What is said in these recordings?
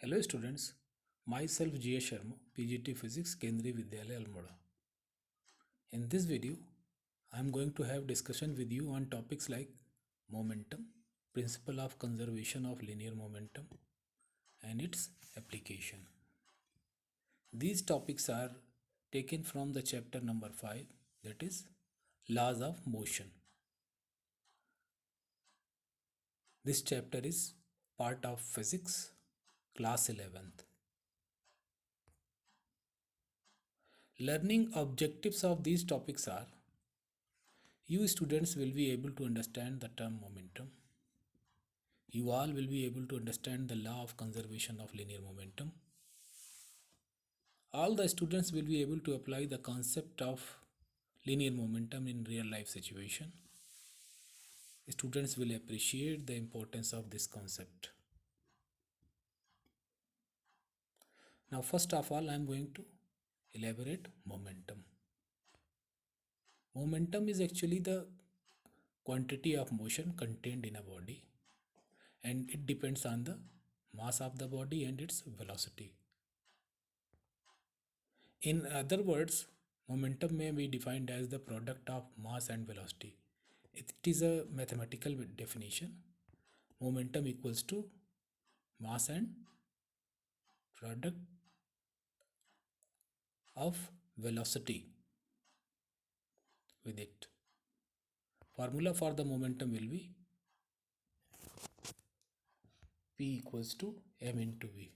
Hello students, myself G. A. Sharma, PGT Physics, Kendriya Vidyalaya Almora. In this video, I am going to have discussion with you on topics like momentum, principle of conservation of linear momentum, and its application. These topics are taken from the chapter number 5, that is Laws of Motion. This chapter is part of Physics, class 11th. Learning objectives of these topics are: you students will be able to understand the term momentum. You all will be able to understand the law of conservation of linear momentum. All the students will be able to apply the concept of linear momentum in real life situation. Students will appreciate the importance of this concept. Now, first of all, I am going to elaborate momentum. Momentum is actually the quantity of motion contained in a body, and it depends on the mass of the body and its velocity. In other words, momentum may be defined as the product of mass and velocity. It is a mathematical definition. Momentum equals to mass and product of velocity with it. Formula for the momentum will be P equals to m into v.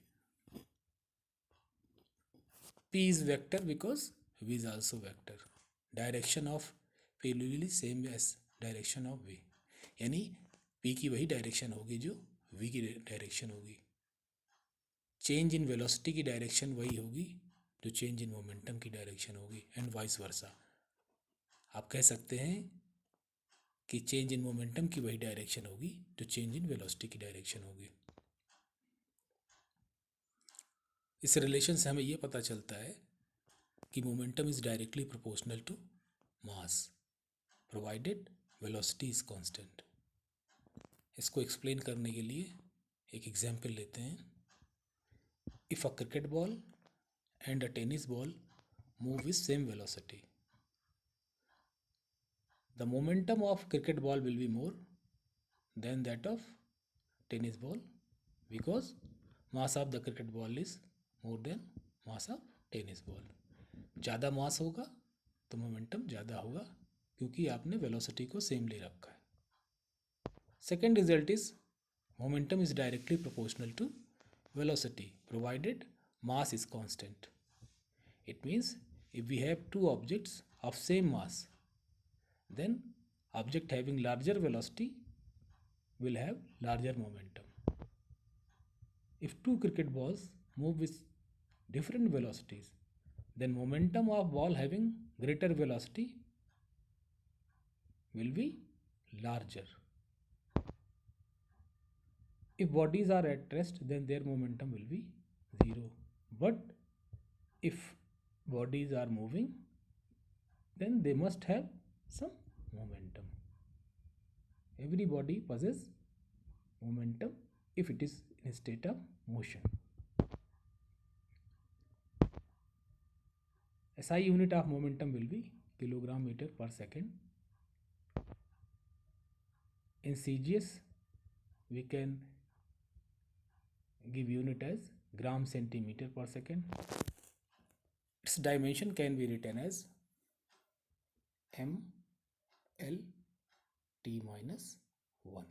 P is vector because v is also vector. Direction of P will be same as direction of v. यानी P की वही direction होगी जो v की direction होगी. Change in velocity की direction वही होगी जो चेंज इन मोमेंटम की डायरेक्शन होगी, एंड वाइस वर्सा. आप कह सकते हैं कि चेंज इन मोमेंटम की वही डायरेक्शन होगी जो चेंज इन वेलोसिटी की डायरेक्शन होगी. इस रिलेशन से हमें यह पता चलता है कि momentum is directly proportional to mass provided velocity is constant. इसको एक्सप्लेन करने के लिए एक एग्जांपल लेते हैं. If a cricket ball and a tennis ball move with same velocity, the momentum of cricket ball will be more than that of tennis ball because mass of the cricket ball is more than mass of tennis ball. ज़्यादा mass होगा तो momentum ज़्यादा होगा क्योंकि आपने velocity को same ले रखा है. Second result is momentum is directly proportional to velocity provided mass is constant. It means if we have two objects of same mass, then object having larger velocity will have larger momentum. If two cricket balls move with different velocities, then momentum of ball having greater velocity will be larger. If bodies are at rest, then their momentum will be 0. But if bodies are moving, then they must have some momentum. Every body possesses momentum if it is in a state of motion. SI unit of momentum will be kilogram meter per second. In CGS, we can give unit as gram centimeter per second. Its dimension can be written as m l t minus 1.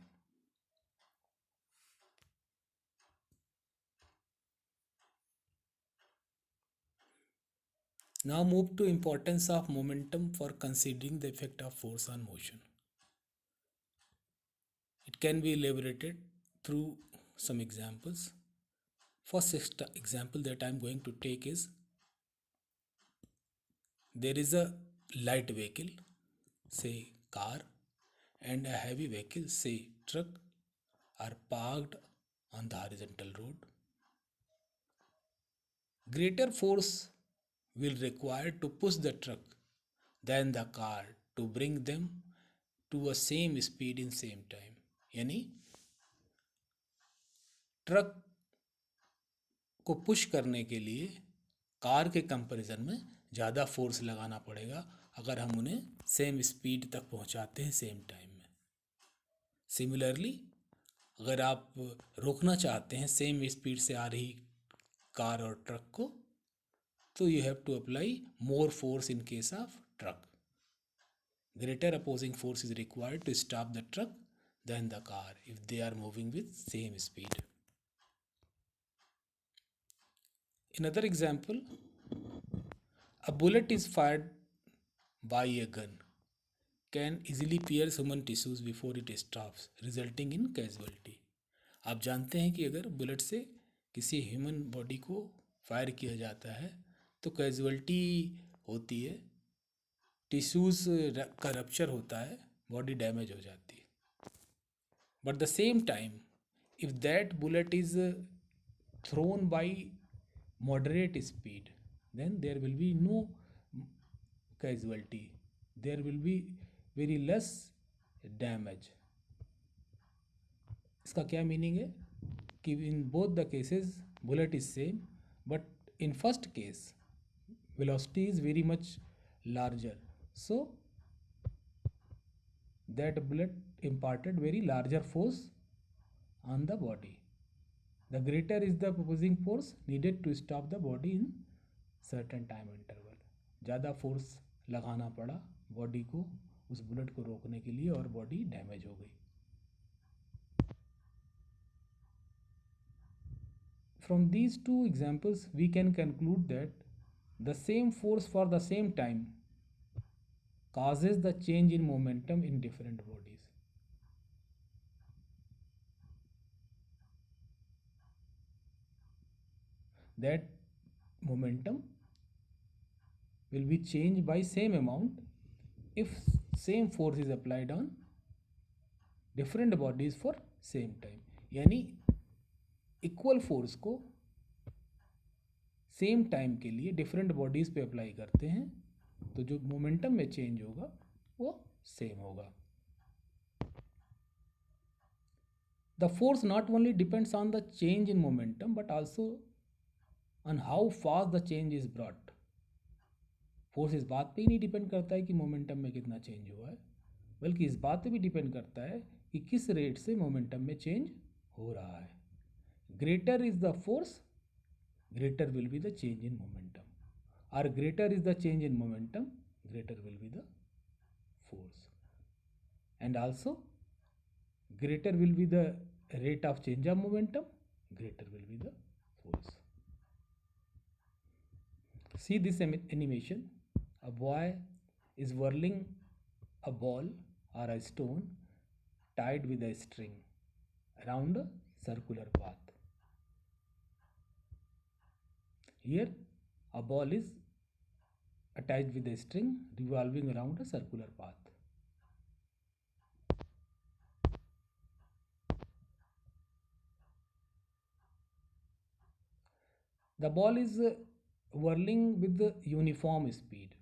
Now move to importance of momentum for considering the effect of force on motion. It can be elaborated through some examples. First example that I am going to take is, there is a light vehicle, say car, and a heavy vehicle, say truck, are parked on the horizontal road. Greater force will require to push the truck than the car to bring them to a same speed in same time. यानी truck को push करने के लिए car के comparison में ज़्यादा force लगाना पड़ेगा अगर हम उन्हें सेम स्पीड तक पहुंचाते हैं सेम टाइम में। सिमिलरली अगर आप रोकना चाहते हैं सेम स्पीड से आ रही कार और ट्रक को, तो you have to apply more force in case of truck. Greater opposing force is required to stop the truck than the car if they are moving with same speed. Another example, a bullet is fired by a gun can easily pierce human tissues before it stops, resulting in casualty. आप जानते हैं कि अगर bullet से किसी human body को fire किया जाता है तो कैजुअल्टी होती है, टिश्यूज़ का रप्चर होता है, बॉडी डैमेज हो जाती है. But the same time if that bullet is throne by moderate speed, then there will be no casualty, there will be very less damage. इसका क्या मीनिंग है कि in both the cases bullet is same, but in first case velocity is very much larger, so that bullet imparted very larger force on the body. The greater is the opposing force needed to stop the body in certain time interval. ज़्यादा force लगाना पड़ा body को उस bullet को रोकने के लिए और बॉडी डैमेज हो गई. From these two examples we can conclude that the same force for the same time causes the change in momentum in different bodies. That momentum will be changed by same amount if same force is applied on different bodies for same time. यानी equal force को same time के लिए different bodies पे apply करते हैं तो जो momentum में चेंज होगा वो सेम होगा. The force not only depends on the change in momentum but also on how fast the change is brought. Force इस बात पे ही नहीं डिपेंड करता है कि मोमेंटम में कितना चेंज हुआ है, बल्कि इस बात पे भी डिपेंड करता है कि किस रेट से मोमेंटम में चेंज हो रहा है. Greater is the force, greater will be the change in momentum, or greater is the change in momentum, greater will be the force, and also greater will be the rate of change of momentum, greater will be the force. See this animation. A boy is whirling a ball or a stone tied with a string around a circular path. Here a ball is attached with a string revolving around a circular path. The ball is whirling with uniform speed.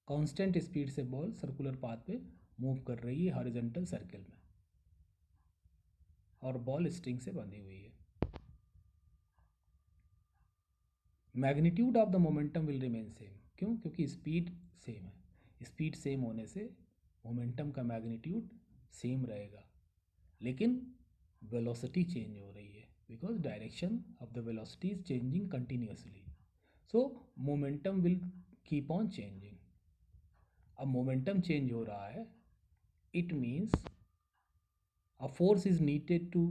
Constant speed से ball circular path पे move कर रही है horizontal circle में, और ball string से बंधी हुई है. Magnitude of the momentum will remain same. क्यों? क्योंकि स्पीड सेम है. स्पीड सेम होने से मोमेंटम का मैग्नीट्यूड सेम रहेगा, लेकिन वेलोसिटी चेंज हो रही है because direction of the velocity is changing continuously. So momentum will keep on changing. अब मोमेंटम चेंज हो रहा है, it means a force is needed to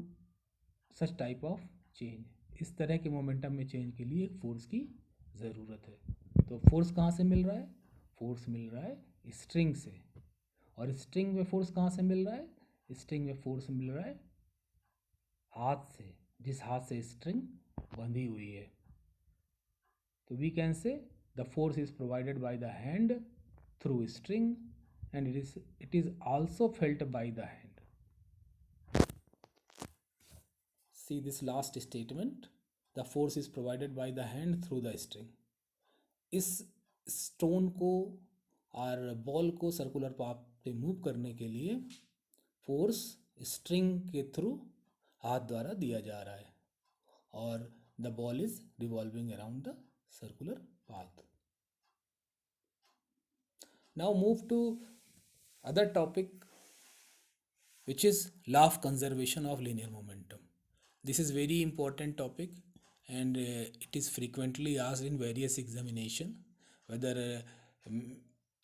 such type of change. इस तरह के मोमेंटम में चेंज के लिए एक फोर्स की ज़रूरत है. तो फोर्स कहाँ से मिल रहा है? फोर्स मिल रहा है स्ट्रिंग से. और स्ट्रिंग में फोर्स कहाँ से मिल रहा है? स्ट्रिंग में फोर्स मिल रहा है हाथ से, जिस हाथ से स्ट्रिंग बंधी हुई है. तो we can say the force is provided by the hand through string and it is also felt by the hand. See this last statement, the force is provided by the hand through the string. इस stone को और ball को circular path पे move करने के लिए force string के through हाथ द्वारा दिया जा रहा है, और the ball is revolving around the circular path. Now move to other topic, which is law of conservation of linear momentum. This is very important topic, and it is frequently asked in various examination, whether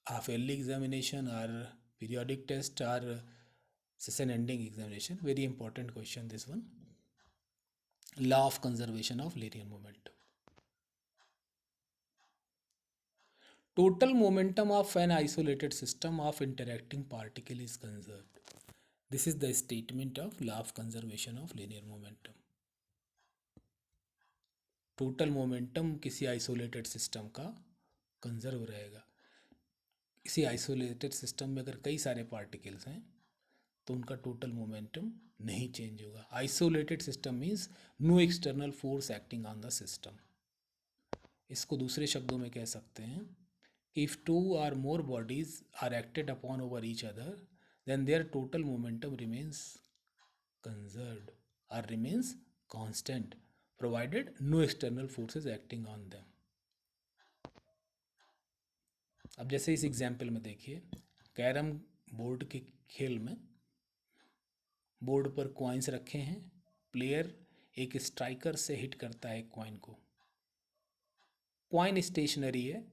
half yearly examination or periodic test or session ending examination. Very important question this one. Law of conservation of linear momentum. Total momentum of an isolated system of interacting particle is conserved. This is the statement of law of conservation of linear momentum. Total momentum किसी isolated system का conserve रहेगा. किसी isolated system में अगर कई सारे particles हैं तो उनका टोटल मोमेंटम नहीं चेंज होगा. Isolated system means no external force acting on the system. इसको दूसरे शब्दों में कह सकते हैं कि if two or more bodies are acted upon over each other, then their total momentum remains conserved or remains constant provided no external forces acting on them. अब जैसे इस एग्जाम्पल में देखिए, कैरम बोर्ड के खेल में बोर्ड पर coins रखे हैं. प्लेयर एक स्ट्राइकर से हिट करता है कॉइन को. कॉइन स्टेशनरी है.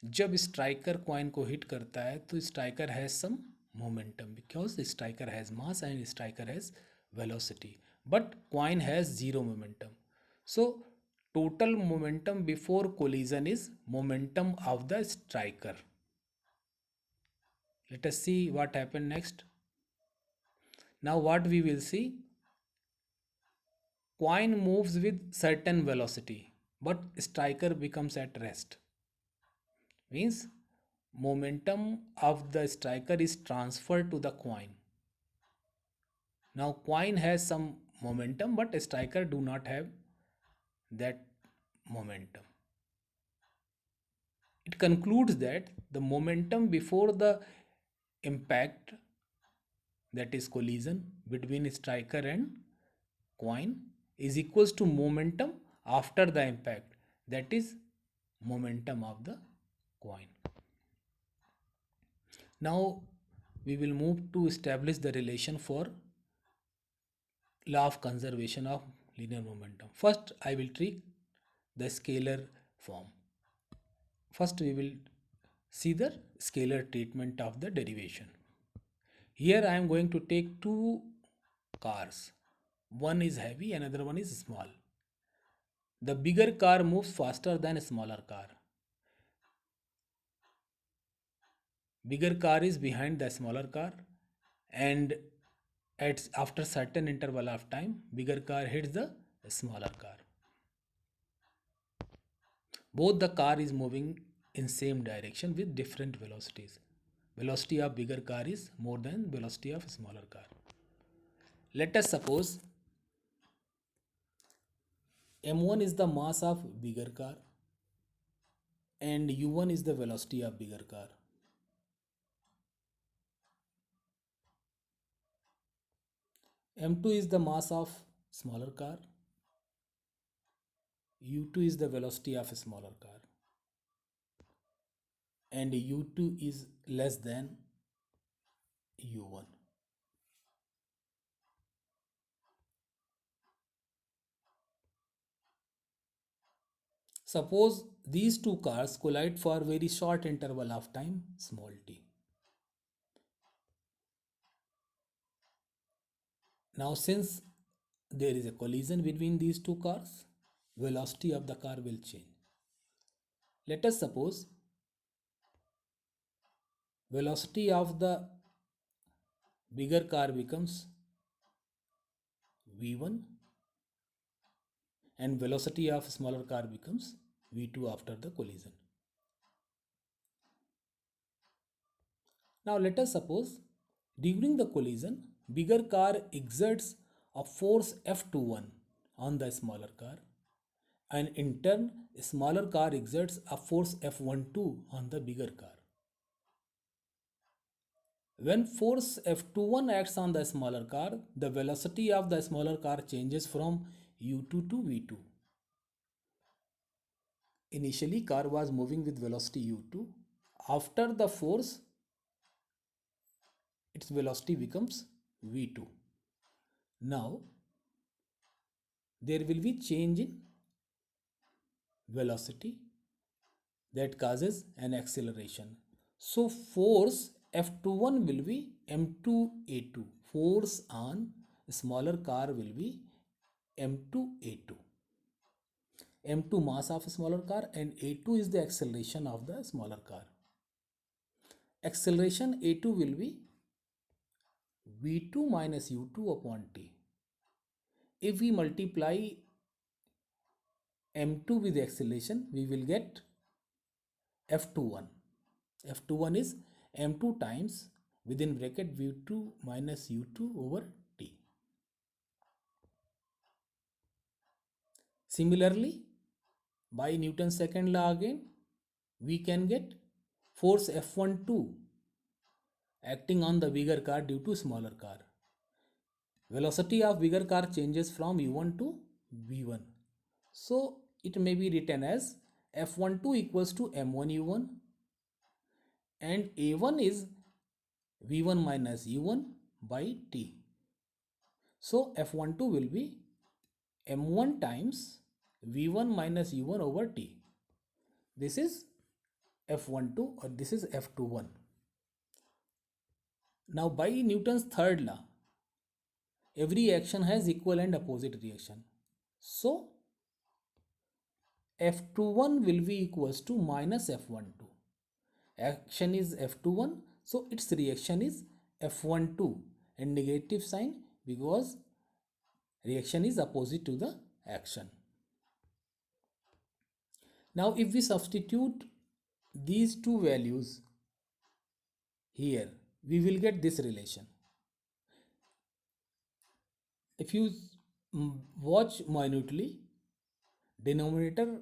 जब स्ट्राइकर कॉइन को हिट करता है तो striker has some momentum because the striker has mass and striker has velocity, but coin has zero momentum. So total momentum before collision is momentum of the striker. Let us see what happened next. Now what we will see, coin moves with certain velocity but striker becomes at rest, means momentum of the striker is transferred to the coin. Now coin has some momentum but striker do not have that momentum. It concludes that the momentum before the impact, that is collision between striker and coin, is equals to momentum after the impact, that is momentum of the coin. Now we will move to establish the relation for law of conservation of linear momentum. First I will treat the scalar form. First we will see the scalar treatment of the derivation. Here I am going to take two cars. One is heavy, another one is small. The bigger car moves faster than a smaller car. Bigger car is behind the smaller car, and after certain interval of time, bigger car hits the smaller car. Both the car is moving in same direction with different velocities. Velocity of bigger car is more than velocity of smaller car. Let us suppose m1 is the mass of bigger car and u1 is the velocity of bigger car. m2 is the mass of smaller car, u2 is the velocity of a smaller car, and u2 is less than u1. Suppose these two cars collide for very short interval of time, small t. Now since there is a collision between these two cars, velocity of the car will change. Let us suppose velocity of the bigger car becomes v1 and velocity of smaller car becomes v2 after the collision. Now let us suppose during the collision, bigger car exerts a force F21 on the smaller car, and in turn smaller car exerts a force F12 on the bigger car. When force F21 acts on the smaller car, the velocity of the smaller car changes from u2 to v2. initially car was moving with velocity u2. After the force, its velocity becomes v2. Now there will be change in velocity that causes an acceleration. So force F21 will be M2A2. Force on smaller car will be M2A2. M2 mass of smaller car and A2 is the acceleration of the smaller car. Acceleration A2 will be V2 minus U2 upon T. If we multiply M2 with the acceleration, we will get F21. F21 is M2 times within bracket V2 minus U2 over T. Similarly, by Newton's second law again, we can get force F12 acting on the bigger car due to smaller car. Velocity of bigger car changes from u1 to v1. So it may be written as F12 equals to m1 u1 and a1 is v1 minus u1 by t. So F12 will be m1 times v1 minus u1 over t. This is F12 or this is F21. Now by Newton's third law, every action has equal and opposite reaction. So F21 will be equals to minus F12. Action is F21, so its reaction is F12 and negative sign because reaction is opposite to the action. Now if we substitute these two values here, we will get this relation. If you watch minutely, denominator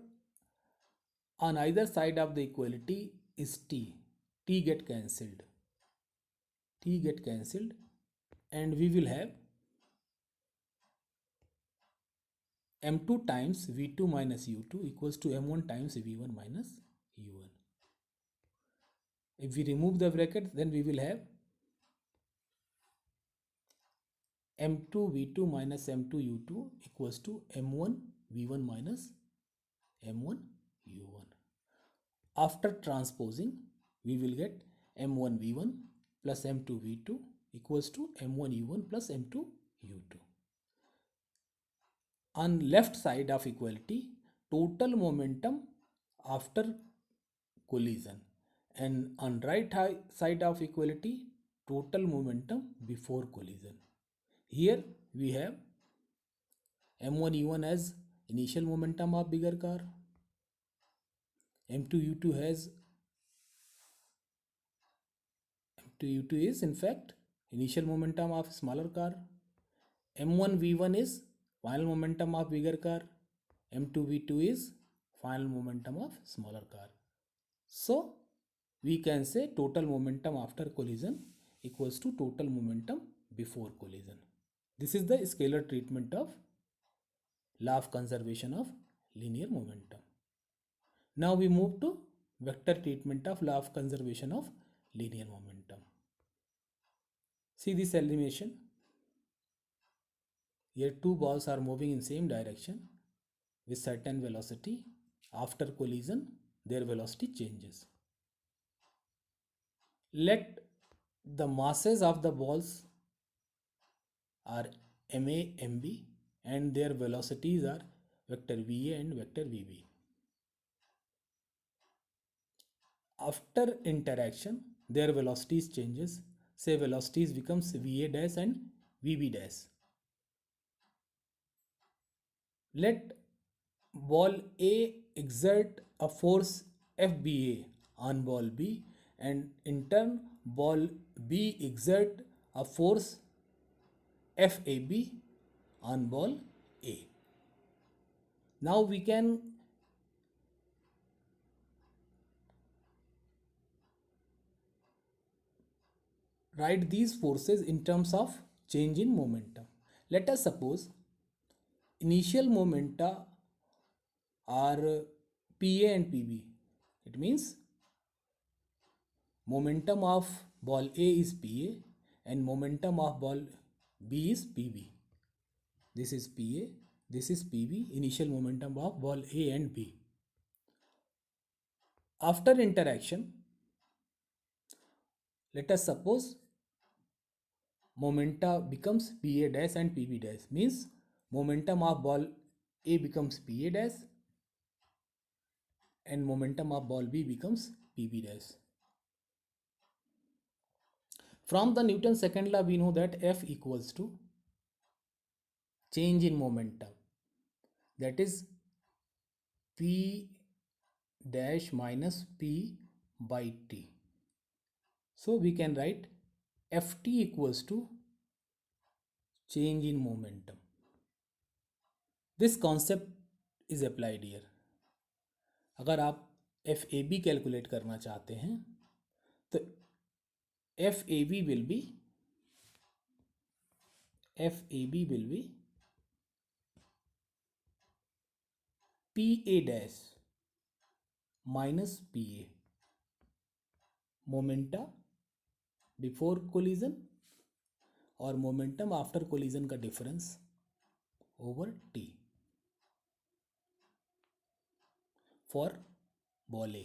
on either side of the equality is t. T get cancelled. T get cancelled and we will have m2 times v2 minus u2 equals to m1 times v1 minus u1. If we remove the bracket, then we will have m2 v2 minus m2 u2 equals to m1 v1 minus m1 u1. After transposing, we will get m1 v1 plus m2 v2 equals to m1 u1 plus m2 u2. On left side of equality, total momentum after collision, and on right side of equality, total momentum before collision. Here we have m1 u1 as initial momentum of bigger car, m2 u2 has m2 u2 is in fact initial momentum of smaller car, m1 v1 is final momentum of bigger car, m2 v2 is final momentum of smaller car. So we can say total momentum after collision equals to total momentum before collision. This is the scalar treatment of law of conservation of linear momentum. Now we move to vector treatment of law of conservation of linear momentum. See this animation. Here two balls are moving in same direction with certain velocity. After collision, their velocity changes. Let the masses of the balls are ma, mb and their velocities are vector va and vector vb. After interaction, their velocities changes. Say velocities becomes va dash and vb dash. Let ball A exert a force FBA on ball B and in turn ball B exert a force FAB on ball A. Now we can write these forces in terms of change in momentum. Let us suppose initial momenta are PA and PB. It means momentum of ball A is PA and momentum of ball B is PB. This is PA, this is PB, initial momentum of ball A and B. After interaction, let us suppose momenta becomes PA dash and PB dash, means momentum of ball A becomes PA dash and momentum of ball B becomes PB dash. From the Newton's second law, we know that F equals to change in momentum, that is P dash minus P by T. So we can write Ft equals to change in momentum. This concept is applied here. अगर आप F A B calculate करना चाहते हैं तो F A B will be P A dash minus P A, momenta before collision और momentum after collision का difference over T for ball A.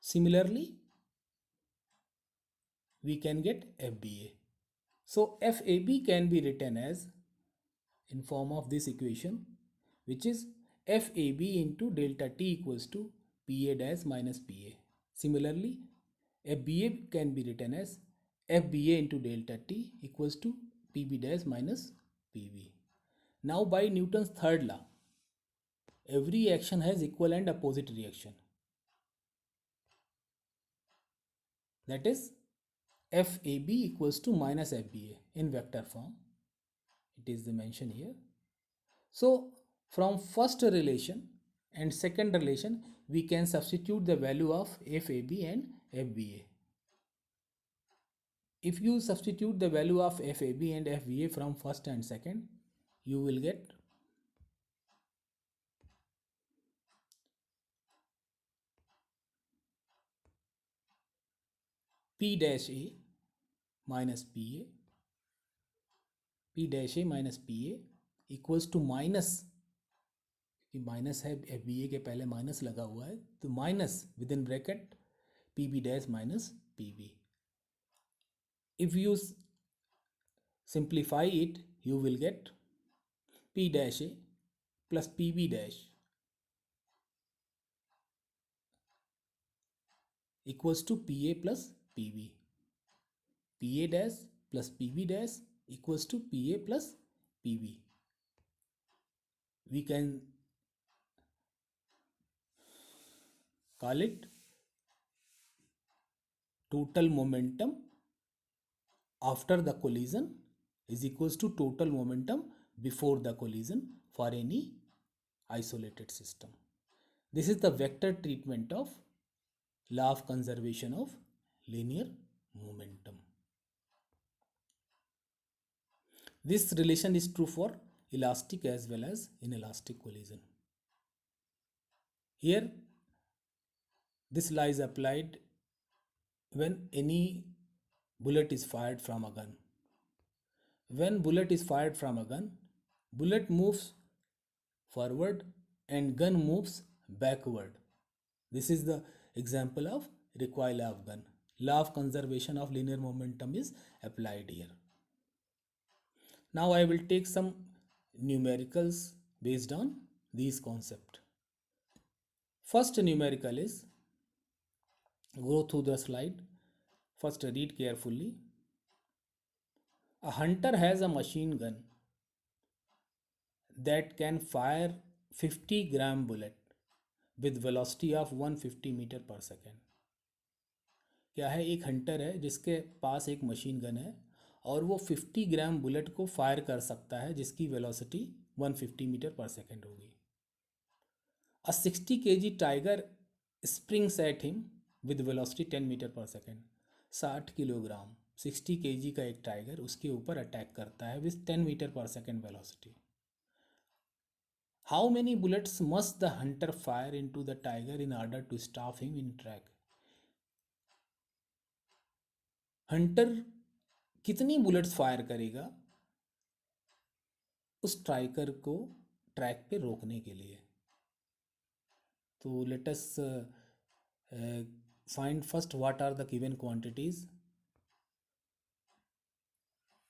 Similarly, we can get FBA. So FAB can be written as in form of this equation, which is FAB into delta T equals to PA dash minus PA. Similarly, FBA can be written as FBA into delta T equals to PB dash minus PB. Now by Newton's third law, every action has equal and opposite reaction. That is FAB equals to minus FBA in vector form. It is mentioned here. So from first relation and second relation, we can substitute the value of FAB and FBA. If you substitute the value of FAB and FBA from first and second, you will get P dash A minus PA, P dash A minus PA equals to minus, कि minus है FBA के पहले minus लगा हुआ है तो minus with in bracket PB dash minus PB. If you simplify it, you will get P dash A plus PB dash equals to PA plus PB. PA dash plus PB dash equals to PA plus PB. We can call it total momentum after the collision is equals to total momentum before the collision for any isolated system. This is the vector treatment of law of conservation of linear momentum. This relation is true for elastic as well as inelastic collision. Here, this law is applied when any bullet is fired from a gun. When bullet is fired from a gun, bullet moves forward and gun moves backward. This is the example of recoil of gun. Law of conservation of linear momentum is applied here. Now I will take some numericals based on these concepts. First numerical is, go through the slide. First read carefully. A hunter has a machine gun that can fire 50-gram bullet with velocity of 150 metre per second. क्या है, एक Hunter है जिसके पास एक machine gun है और वो 50 ग्राम bullet को फायर कर सकता है जिसकी वेलोसिटी 150 मीटर पर सेकेंड होगी. A 60 kg tiger springs at him with velocity 10 metre per second. 60 kilogram 60 kg का एक टाइगर उसके ऊपर अटैक करता है with 10 metre per second velocity. How many bullets must the hunter fire into the tiger in order to stop him in track? Hunter कितनी bullets fire करेगा उस tiger को ट्रैक पे रोकने के लिए? तो let us find first what are the given quantities.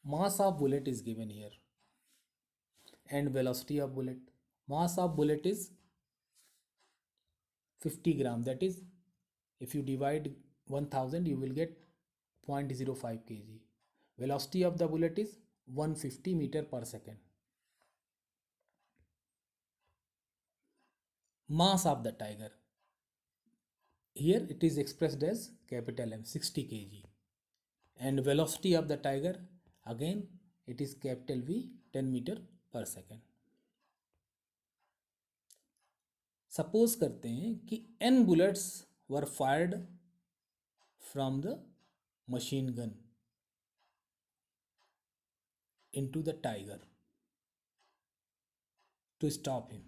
Mass of bullet is given here and velocity of bullet. Mass of bullet is 50 gram, that is if you divide 1000 you will get 0.05 kg. Velocity of the bullet is 150 meter per second. Mass of the tiger, here it is expressed as capital M, 60 kg, and velocity of the tiger again it is capital V, 10 meter per second. Suppose करते हैं कि n bullets were fired from the machine gun into the tiger to stop him.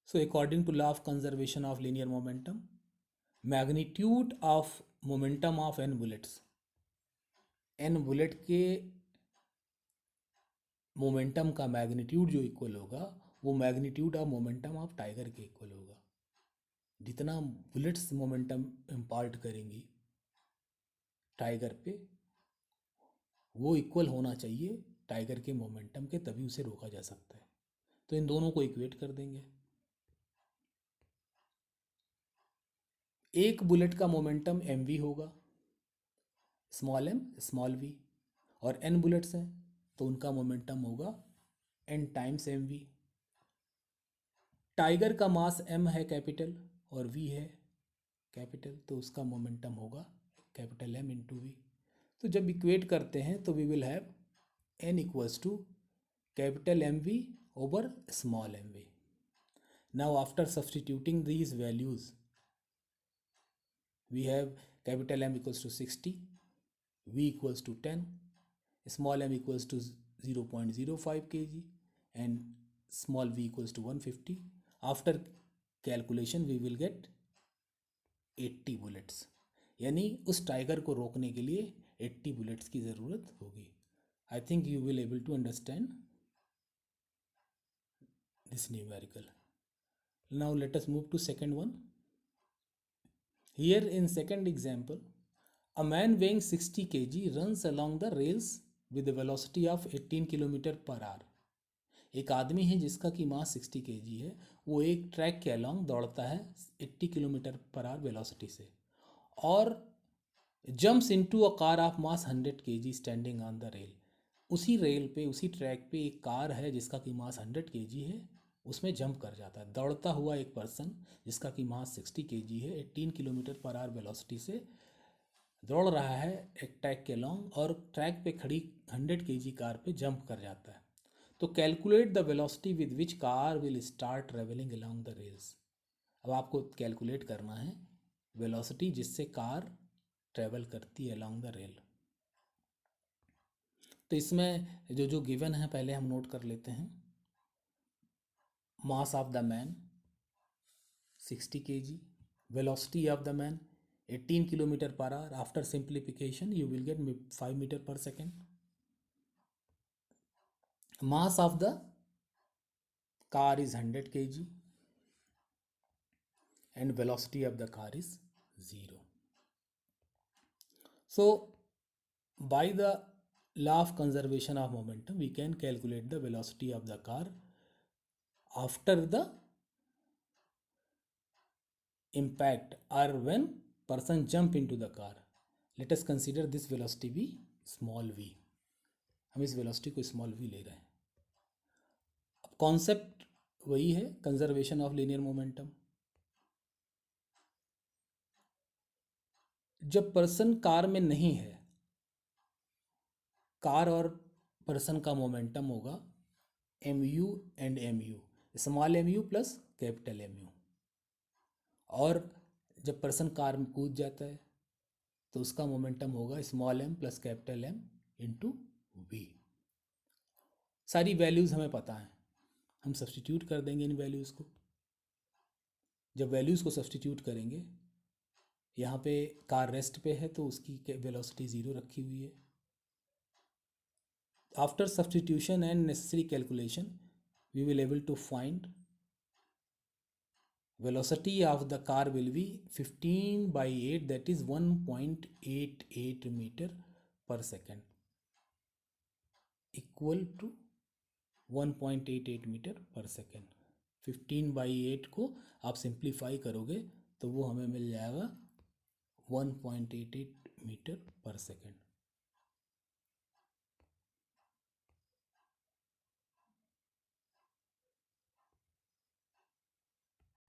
So according to law of conservation of linear momentum, magnitude of momentum of n bullets, n bullet के momentum का magnitude जो equal होगा वो magnitude of momentum of tiger के equal होगा. जितना bullets momentum impart करेंगी tiger पे वो इक्वल होना चाहिए टाइगर के मोमेंटम के, तभी उसे रोका जा सकता है. तो इन दोनों को इक्वेट कर देंगे. एक बुलेट का मोमेंटम mv होगा, स्मॉल m स्मॉल v, और n बुलेट्स हैं तो उनका मोमेंटम होगा n टाइम्स mv. टाइगर का मास m है कैपिटल और v है कैपिटल, तो उसका मोमेंटम होगा कैपिटल M इंटू वी. तो जब इक्वेट करते हैं तो we will have n equals to capital mv over small mv. Now after substituting these values we have capital M equals to 60, v equals to 10, small m equals to 0.05 kg and small v equals to 150. After calculation we will get 80 bullets. यानी उस tiger को रोकने के लिए 80 bullets की ज़रूरत होगी. I think you will able to understand this numerical. Now let us move to second one. Here in second example, a man weighing 60 kg runs along the rails with a velocity of 18 km per hour. एक आदमी है जिसका कि मास 60 kg है, वो एक track के along दौड़ता है 80 किलोमीटर पर आवर वेलोसिटी से और jumps into a car of mass 100 kg standing on the rail. उसी रेल पे उसी ट्रैक पे एक कार है जिसका कि मास 100 kg है, उसमें जंप कर जाता है. दौड़ता हुआ एक पर्सन जिसका कि मास 60 kg है 18 किलोमीटर पर आवर वेलोसिटी से दौड़ रहा है एक ट्रैक के लॉन्ग और ट्रैक पे खड़ी 100 kg कार पे जंप कर जाता है. तो calculate the velocity with which car will start travelling along the rails. अब आपको कैलकुलेट करना है वेलोसिटी जिससे कार ट्रेवल करती है अलोंग द रेल. तो इसमें जो जो गिवन है पहले हम नोट कर लेते हैं. मास of the man 60 kg, velocity of the man 18 km per hour. After simplification you will get 5 meter per second. Mass of the car is 100 kg and velocity of the car is 0. So by the law of conservation of momentum we can calculate the velocity of the car after the impact or when person jump into the car. Let us consider this velocity be small v. हम इस velocity को small v ले रहे हैं. अब concept वही है, conservation of linear momentum. जब पर्सन कार में नहीं है, कार और पर्सन का मोमेंटम होगा mu and mu, small mu plus capital mu. और जब पर्सन कार में कूद जाता है तो उसका मोमेंटम होगा small m plus capital M into V. सारी वैल्यूज़ हमें पता है, हम सब्स्टिट्यूट कर देंगे इन वैल्यूज़ को। जब वैल्यूज़ को सब्स्टिट्यूट करेंगे, यहाँ पे कार रेस्ट पे है तो उसकी वेलोसिटी 0 रखी हुई है। After substitution and necessary calculation we will able to find velocity of the car will be 15/8, that is 1.88 meter per second, equal to 1.88 metre per second. 15/8 को आप सिंप्लीफाई करोगे तो वो हमें मिल जाएगा 1.88 मीटर पर सेकेंड।